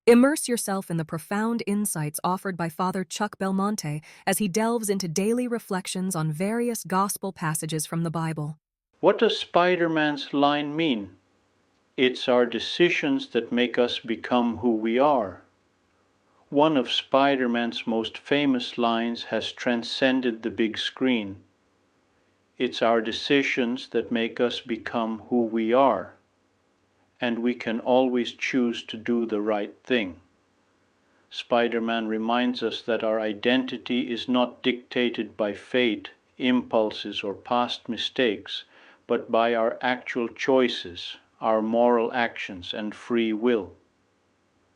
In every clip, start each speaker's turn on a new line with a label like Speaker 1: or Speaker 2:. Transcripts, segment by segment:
Speaker 1: Immerse yourself in the profound insights offered by Father Chuck Belmonte as he delves into daily reflections on various gospel passages from the Bible.
Speaker 2: What does Spider-Man's line mean? It's our decisions that make us become who we are. One of Spider-Man's most famous lines has transcended the big screen. It's our decisions that make us become who we are, and we can always choose to do the right thing. Spider-Man reminds us that our identity is not dictated by fate, impulses, or past mistakes, but by our actual choices, our moral actions, and free will.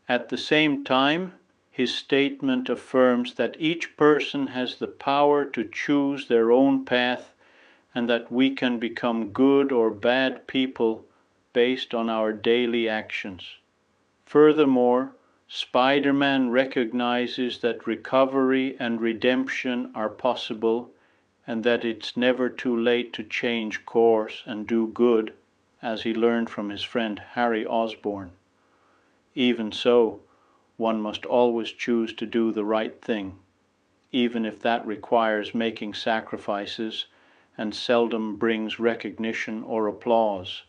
Speaker 2: At the same time, his statement affirms that each person has the power to choose their own path and that we can become good or bad people based on our daily actions. Furthermore, Spider-Man recognizes that recovery and redemption are possible and that it's never too late to change course and do good, as he learned from his friend Harry Osborn. Even so, one must always choose to do the right thing, even if that requires making sacrifices and seldom brings recognition or applause.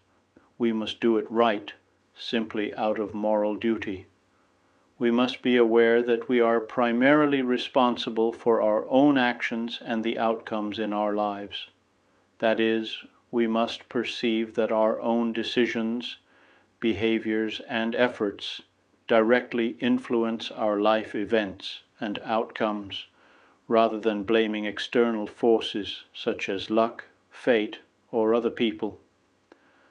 Speaker 2: We must do it right, simply out of moral duty. We must be aware that we are primarily responsible for our own actions and the outcomes in our lives. That is, we must perceive that our own decisions, behaviors, and efforts directly influence our life events and outcomes, rather than blaming external forces such as luck, fate, or other people.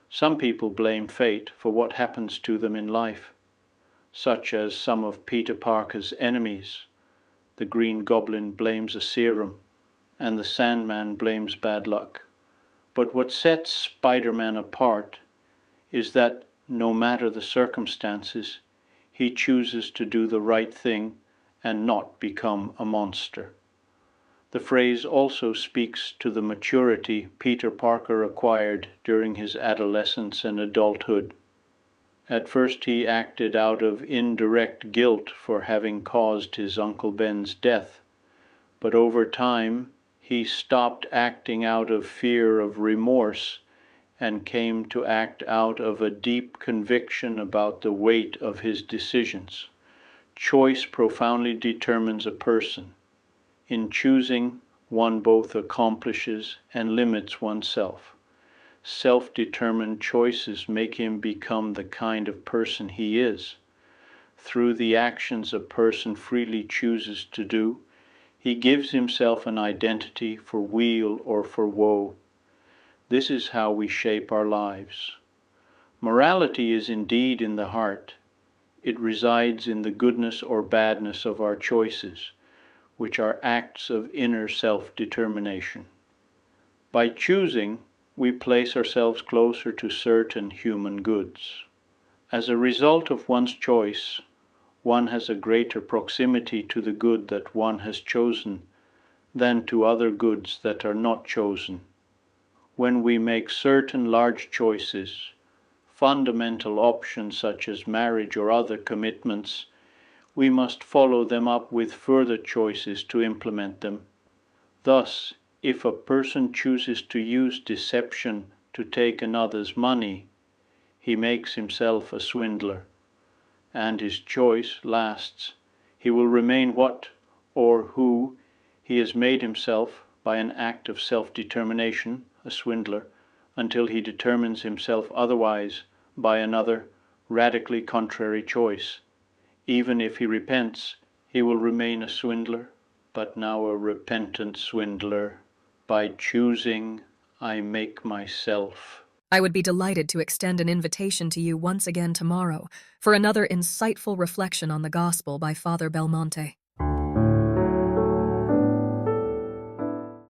Speaker 2: Some people blame fate for what happens to them in life, such as some of Peter Parker's enemies. The Green Goblin blames a serum, and the Sandman blames bad luck. But what sets Spider-Man apart is that, no matter the circumstances, he chooses to do the right thing and not become a monster. The phrase also speaks to the maturity Peter Parker acquired during his adolescence and adulthood. At first he acted out of indirect guilt for having caused his Uncle Ben's death, but over time he stopped acting out of fear of remorse and came to act out of a deep conviction about the weight of his decisions. Choice profoundly determines a person. In choosing, one both accomplishes and limits oneself. Self-determined choices make him become the kind of person he is. Through the actions a person freely chooses to do, he gives himself an identity for weal or for woe. This is how we shape our lives. Morality is indeed in the heart. It resides in the goodness or badness of our choices, which are acts of inner self-determination. By choosing, we place ourselves closer to certain human goods. As a result of one's choice, one has a greater proximity to the good that one has chosen than to other goods that are not chosen. When we make certain large choices, fundamental options such as marriage or other commitments, we must follow them up with further choices to implement them. Thus, if a person chooses to use deception to take another's money, he makes himself a swindler, and his choice lasts. He will remain what or who he has made himself by an act of self-determination, a swindler, until he determines himself otherwise by another, radically contrary choice. Even if he repents, he will remain a swindler, but now a repentant swindler. By choosing, I make myself.
Speaker 1: I would be delighted to extend an invitation to you once again tomorrow for another insightful reflection on the Gospel by Father Belmonte.